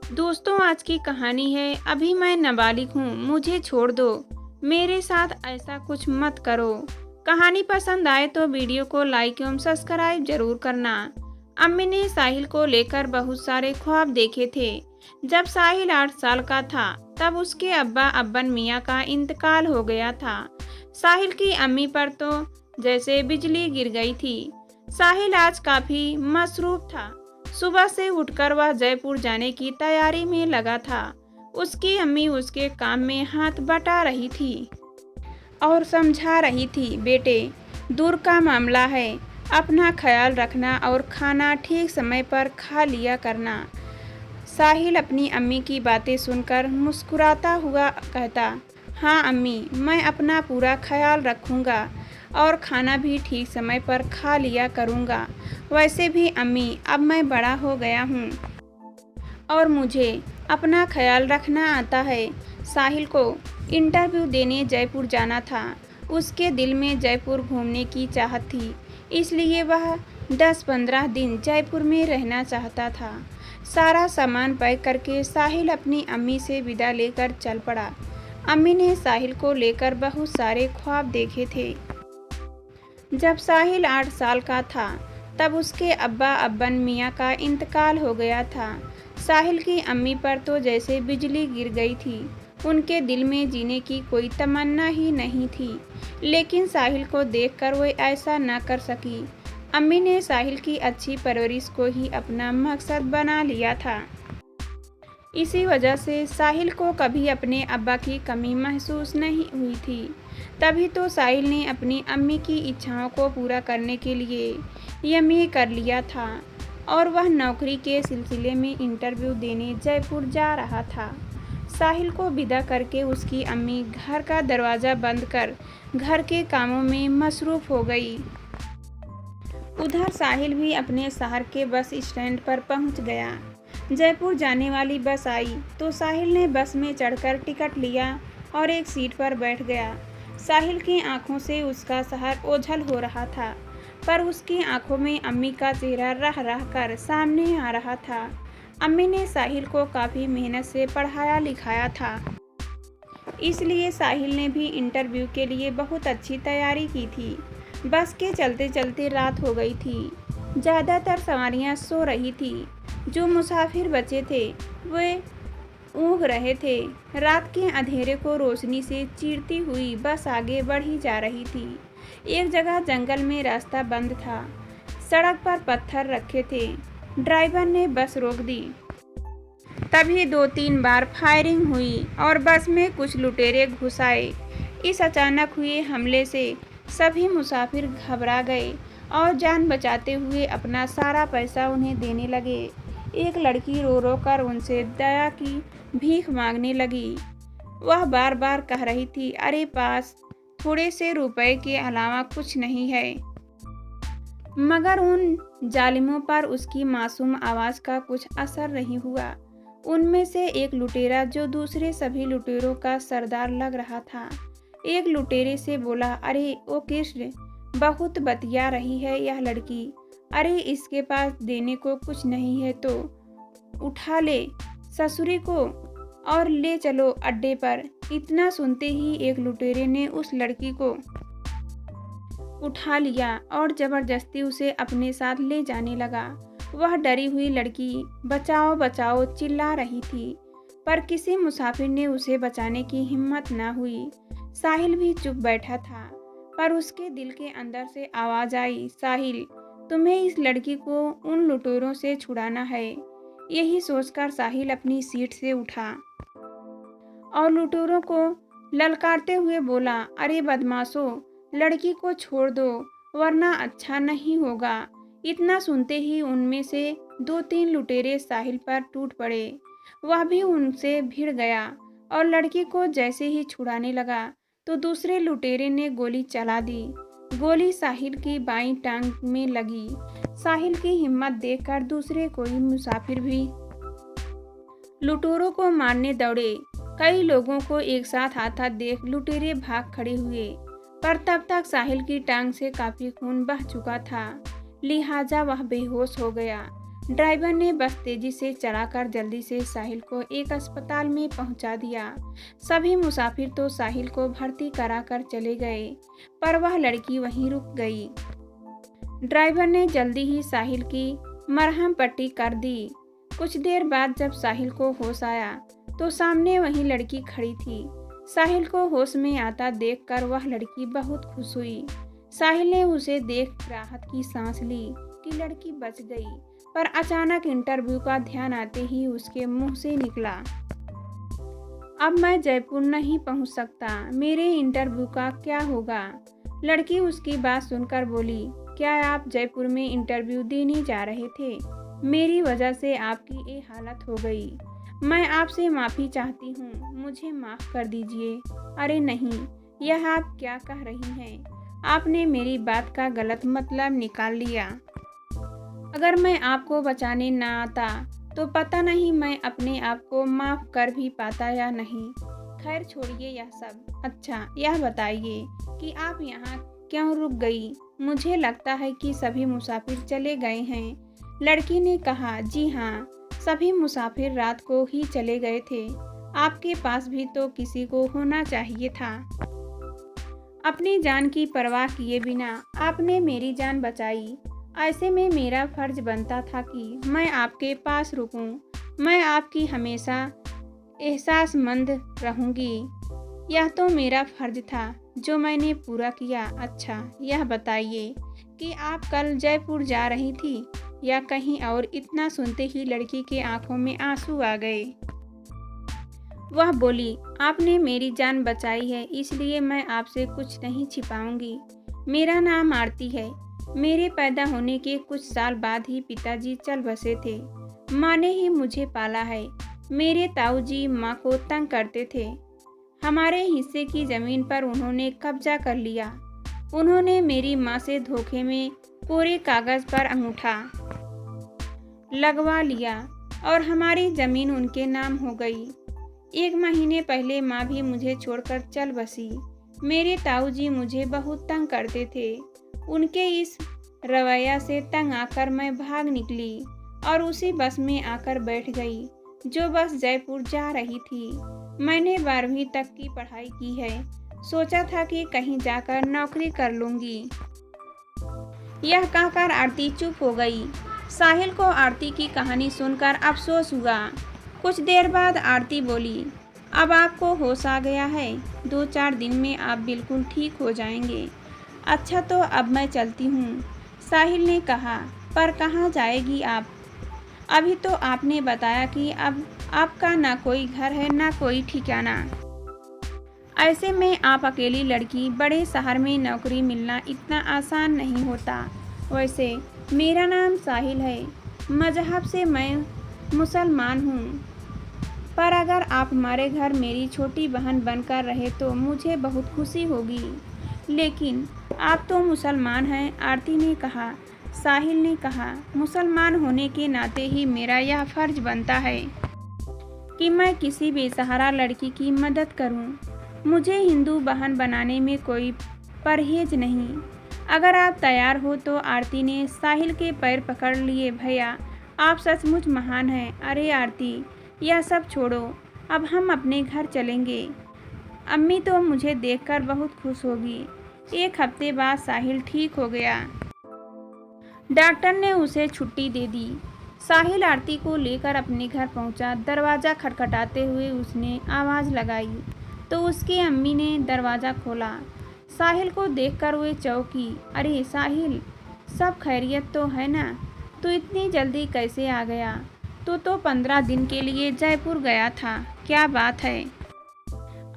दोस्तों, आज की कहानी है। अभी मैं नाबालिग हूँ, मुझे छोड़ दो। मेरे साथ ऐसा कुछ मत करो। कहानी पसंद आए तो वीडियो को लाइक एवं सब्सक्राइब जरूर करना। अम्मी ने साहिल को लेकर बहुत सारे ख्वाब देखे थे। जब साहिल 8 साल का था तब उसके अब्बा अब्बन मियाँ का इंतकाल हो गया था। साहिल की अम्मी पर तो जैसे बिजली गिर गई थी। साहिल आज काफी मसरूफ था। सुबह से उठकर वह जयपुर जाने की तैयारी में लगा था। उसकी अम्मी उसके काम में हाथ बटा रही थी और समझा रही थी, बेटे, दूर का मामला है, अपना ख्याल रखना और खाना ठीक समय पर खा लिया करना। साहिल अपनी अम्मी की बातें सुनकर मुस्कुराता हुआ कहता, हाँ अम्मी, मैं अपना पूरा ख्याल रखूँगा और खाना भी ठीक समय पर खा लिया करूँगा। वैसे भी अम्मी, अब मैं बड़ा हो गया हूँ और मुझे अपना ख्याल रखना आता है। साहिल को इंटरव्यू देने जयपुर जाना था। उसके दिल में जयपुर घूमने की चाहत थी, इसलिए वह 10-15 दिन जयपुर में रहना चाहता था। सारा सामान पैक करके साहिल अपनी अम्मी से विदा लेकर चल पड़ा। अम्मी ने साहिल को लेकर बहुत सारे ख्वाब देखे थे। जब साहिल 8 साल का था तब उसके अब्बा अब्बन मियाँ का इंतकाल हो गया था। साहिल की अम्मी पर तो जैसे बिजली गिर गई थी। उनके दिल में जीने की कोई तमन्ना ही नहीं थी, लेकिन साहिल को देखकर वो ऐसा न कर सकी। अम्मी ने साहिल की अच्छी परवरिश को ही अपना मकसद बना लिया था। इसी वजह से साहिल को कभी अपने अब्बा की कमी महसूस नहीं हुई थी। तभी तो साहिल ने अपनी अम्मी की इच्छाओं को पूरा करने के लिए एमए कर लिया था और वह नौकरी के सिलसिले में इंटरव्यू देने जयपुर जा रहा था। साहिल को विदा करके उसकी अम्मी घर का दरवाज़ा बंद कर घर के कामों में मसरूफ़ हो गई। उधर साहिल भी अपने शहर के बस स्टैंड पर पहुंच गया। जयपुर जाने वाली बस आई तो साहिल ने बस में चढ़कर टिकट लिया और एक सीट पर बैठ गया। साहिल की आंखों से उसका शहर ओझल हो रहा था, पर उसकी आंखों में अम्मी का चेहरा रह रह कर सामने आ रहा था। अम्मी ने साहिल को काफ़ी मेहनत से पढ़ाया लिखाया था, इसलिए साहिल ने भी इंटरव्यू के लिए बहुत अच्छी तैयारी की थी। बस के चलते चलते रात हो गई थी। ज़्यादातर सवारियां सो रही थी। जो मुसाफिर बचे थे वे ऊँघ रहे थे। रात के अंधेरे को रोशनी से चीरती हुई बस आगे बढ़ी जा रही थी। एक जगह जंगल में रास्ता बंद था। सड़क पर पत्थर रखे थे। ड्राइवर ने बस रोक दी। तभी 2-3 बार फायरिंग हुई और बस में कुछ लुटेरे घुस आए। इस अचानक हुए हमले से सभी मुसाफिर घबरा गए और जान बचाते हुए अपना सारा पैसा उन्हें देने लगे। एक लड़की रो रो कर उनसे दया की भीख मांगने लगी। वह बार बार कह रही थी, अरे पास थोड़े से रुपए के अलावा कुछ नहीं है। मगर उन जालिमों पर उसकी मासूम आवाज़ का कुछ असर नहीं हुआ। उनमें से एक लुटेरा, जो दूसरे सभी लुटेरों का सरदार लग रहा था, एक लुटेरे से बोला, अरे ओ कृष्ण, बहुत बतिया रही है यह लड़की। अरे इसके पास देने को कुछ नहीं है तो उठा ले ससुरी को और ले चलो अड्डे पर। इतना सुनते ही एक लुटेरे ने उस लड़की को उठा लिया और जबरदस्ती उसे अपने साथ ले जाने लगा। वह डरी हुई लड़की बचाओ बचाओ चिल्ला रही थी, पर किसी मुसाफिर ने उसे बचाने की हिम्मत न हुई। साहिल भी चुप बैठा था, पर उसके दिल के अंदर से आवाज़ आई, साहिल, तुम्हें इस लड़की को उन लुटेरों से छुड़ाना है। यही सोचकर साहिल अपनी सीट से उठा और लुटेरों को ललकारते हुए बोला, अरे बदमाशों, लड़की को छोड़ दो वरना अच्छा नहीं होगा। इतना सुनते ही उनमें से 2-3 लुटेरे साहिल पर टूट पड़े। वह भी उनसे भिड़ गया और लड़की को जैसे ही छुड़ाने लगा तो दूसरे लुटेरे ने गोली चला दी। गोली साहिल की बाईं टांग में लगी। साहिल की हिम्मत देखकर दूसरे कोई मुसाफिर भी लुटेरों को मारने दौड़े। कई लोगों को एक साथ आता देख लुटेरे भाग खड़े हुए, पर तब तक साहिल की टांग से काफी खून बह चुका था, लिहाजा वह बेहोश हो गया। ड्राइवर ने बस तेजी से चलाकर जल्दी से साहिल को एक अस्पताल में पहुंचा दिया। सभी मुसाफिर तो साहिल को भर्ती कराकर चले गए, पर वह लड़की वहीं रुक गई। ड्राइवर ने जल्दी ही साहिल की मरहम पट्टी कर दी। कुछ देर बाद जब साहिल को होश आया तो सामने वही लड़की खड़ी थी। साहिल को होश में आता देखकर वह लड़की बहुत खुश हुई। साहिल ने उसे देख राहत की सांस ली कि लड़की बच गई, पर अचानक इंटरव्यू का ध्यान आते ही उसके मुंह से निकला, अब मैं जयपुर नहीं पहुंच सकता, मेरे इंटरव्यू का क्या होगा। लड़की उसकी बात सुनकर बोली, क्या आप जयपुर में इंटरव्यू देने जा रहे थे? मेरी वजह से आपकी ये हालत हो गई। मैं आपसे माफ़ी चाहती हूँ, मुझे माफ़ कर दीजिए। अरे नहीं, यह आप क्या कह रही हैं? आपने मेरी बात का गलत मतलब निकाल लिया। अगर मैं आपको बचाने ना आता तो पता नहीं मैं अपने आप को माफ़ कर भी पाता या नहीं। खैर छोड़िए यह सब। अच्छा यह बताइए कि आप यहाँ क्यों रुक गई? मुझे लगता है कि सभी मुसाफिर चले गए हैं। लड़की ने कहा, जी हाँ, सभी मुसाफिर रात को ही चले गए थे। आपके पास भी तो किसी को होना चाहिए था। अपनी जान की परवाह किए बिना आपने मेरी जान बचाई। ऐसे में मेरा फर्ज बनता था कि मैं आपके पास रुकूं। मैं आपकी हमेशा एहसासमंद रहूंगी। यह तो मेरा फर्ज था जो मैंने पूरा किया। अच्छा यह बताइए कि आप कल जयपुर जा रही थी या कहीं और? इतना सुनते ही लड़की के आंखों में आंसू आ गए। वह बोली, आपने मेरी जान बचाई है, इसलिए मैं आपसे कुछ नहीं छिपाऊंगी। मेरा नाम आरती है। मेरे पैदा होने के कुछ साल बाद ही पिताजी चल बसे थे। माँ ने ही मुझे पाला है। मेरे ताऊजी माँ को तंग करते थे। हमारे हिस्से की ज़मीन पर उन्होंने कब्जा कर लिया। उन्होंने मेरी माँ से धोखे में कोरे कागज़ पर अंगूठा लगवा लिया और हमारी ज़मीन उनके नाम हो गई। 1 महीने पहले माँ भी मुझे छोड़कर चल बसी। मेरे ताऊजी मुझे बहुत तंग करते थे। उनके इस रवैया से तंग आकर मैं भाग निकली और उसी बस में आकर बैठ गई जो बस जयपुर जा रही थी। मैंने 12वीं तक की पढ़ाई की है। सोचा था कि कहीं जाकर नौकरी कर लूँगी। यह कहकर आरती चुप हो गई। साहिल को आरती की कहानी सुनकर अफसोस हुआ। कुछ देर बाद आरती बोली, अब आपको होश आ गया है। 2-4 दिन में आप बिल्कुल ठीक हो जाएंगे। अच्छा तो अब मैं चलती हूँ, साहिल ने कहा। पर कहाँ जाएगी आप? अभी तो आपने बताया कि अब आपका ना कोई घर है ना कोई ठिकाना। ऐसे में आप अकेली लड़की, बड़े शहर में नौकरी मिलना इतना आसान नहीं होता। वैसे मेरा नाम साहिल है। मजहब से मैं मुसलमान हूँ, पर अगर आप हमारे घर मेरी छोटी बहन बनकर रहे तो मुझे बहुत खुशी होगी। लेकिन आप तो मुसलमान हैं, आरती ने कहा। साहिल ने कहा, मुसलमान होने के नाते ही मेरा यह फर्ज बनता है कि मैं किसी बेसहारा लड़की की मदद करूं। मुझे हिंदू बहन बनाने में कोई परहेज नहीं। अगर आप तैयार हो तो। आरती ने साहिल के पैर पकड़ लिए। भैया आप सचमुच महान हैं। अरे आरती, यह सब छोड़ो, अब हम अपने घर चलेंगे। अम्मी तो मुझे देखकर बहुत खुश होगी। 1 हफ्ते बाद साहिल ठीक हो गया। डॉक्टर ने उसे छुट्टी दे दी। साहिल आरती को लेकर अपने घर पहुंचा। दरवाज़ा खटखटाते हुए उसने आवाज़ लगाई तो उसकी अम्मी ने दरवाज़ा खोला। साहिल को देखकर वे चौंकी। अरे साहिल, सब खैरियत तो है ना? तू इतनी जल्दी कैसे आ गया? तू तो 15 दिन के लिए जयपुर गया था। क्या बात है?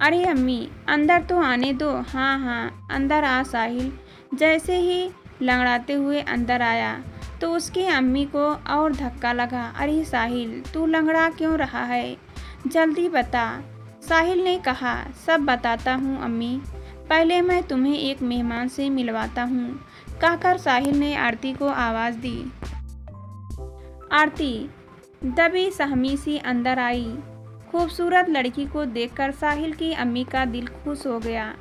अरे अम्मी, अंदर तो आने दो। हाँ हाँ, अंदर आ। साहिल जैसे ही लंगड़ाते हुए अंदर आया तो उसकी अम्मी को और धक्का लगा। अरे साहिल, तू लंगड़ा क्यों रहा है? जल्दी बता। साहिल ने कहा, सब बताता हूँ अम्मी, पहले मैं तुम्हें एक मेहमान से मिलवाता हूँ, कहकर साहिल ने आरती को आवाज़ दी। आरती दबी सहमी सी अंदर आई। खूबसूरत लड़की को देखकर साहिल की अम्मी का दिल खुश हो गया,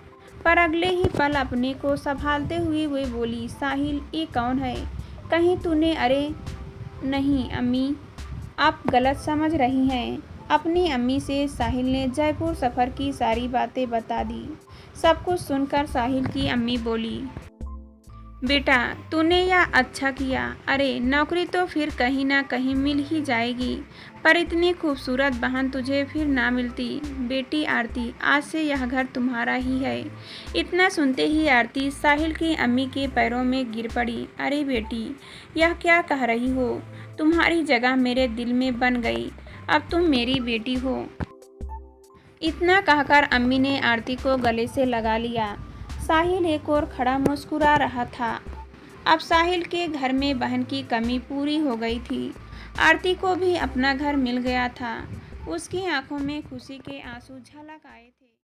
पर अगले ही पल अपने को संभालते हुए वे बोली, साहिल ये कौन है? कहीं तूने? अरे नहीं अम्मी, आप गलत समझ रही हैं। अपनी अम्मी से साहिल ने जयपुर सफ़र की सारी बातें बता दी। सब कुछ सुनकर साहिल की अम्मी बोली, बेटा तूने यह अच्छा किया। अरे नौकरी तो फिर कहीं ना कहीं मिल ही जाएगी, पर इतनी खूबसूरत बहन तुझे फिर ना मिलती। बेटी आरती, आज से यह घर तुम्हारा ही है। इतना सुनते ही आरती साहिल की अम्मी के पैरों में गिर पड़ी। अरे बेटी, यह क्या कह रही हो? तुम्हारी जगह मेरे दिल में बन गई। अब तुम मेरी बेटी हो। इतना कहकर अम्मी ने आरती को गले से लगा लिया। साहिल एक और खड़ा मुस्कुरा रहा था। अब साहिल के घर में बहन की कमी पूरी हो गई थी। आरती को भी अपना घर मिल गया था। उसकी आंखों में खुशी के आंसू झलक आए थे।